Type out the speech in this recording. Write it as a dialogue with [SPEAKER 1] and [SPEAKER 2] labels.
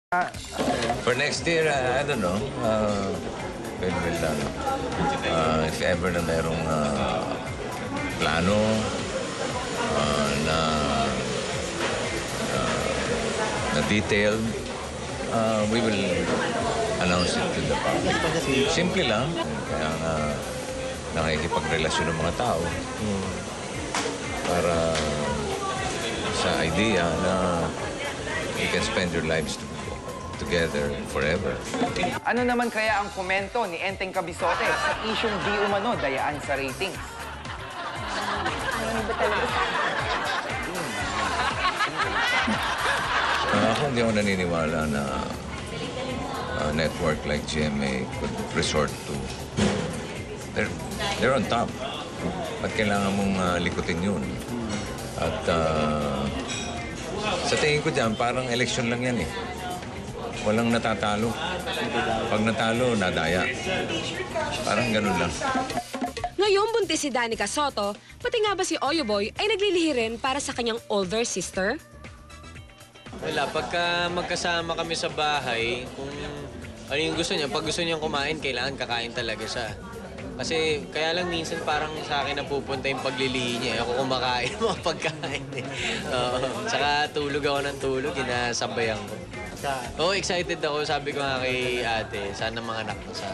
[SPEAKER 1] For next year, I don't know. If ever na merong plano na detailed, we will announce it to the public. Simple lang. Kaya nga nakikipagrelasyon ng mga tao para sa idea na you can spend your lives together forever.
[SPEAKER 2] Ano naman kaya ang komento ni Enteng Cabizote sa isyong di umano dayaan sa ratings?
[SPEAKER 3] Ayaw ba talaga sa
[SPEAKER 1] Ako hindi ako naniniwala na a network like GMA could resort to... They're on top. At kailangan mong likutin yun. At sa tingin ko dyan, parang eleksyon lang yan eh. Walang natatalo. Pag natalo, nadaya. Parang ganun lang.
[SPEAKER 4] Ngayong buntis si Danica Soto, pati nga ba si Oyoboy ay naglilihi rin para sa kanyang older sister?
[SPEAKER 5] Wala, pagka magkasama kami sa bahay, kung ano yung gusto niya, pag gusto niyang kumain, kailangan kakain talaga siya. Kasi kaya lang minsan parang sa akin napupunta yung paglilihi niya. Ako kumakain mga pagkain eh. Tsaka tulog ako ng tulog, ginasabayan ko. Oo, excited ako. Sabi ko nga kay ate, sana mga anak ko sa...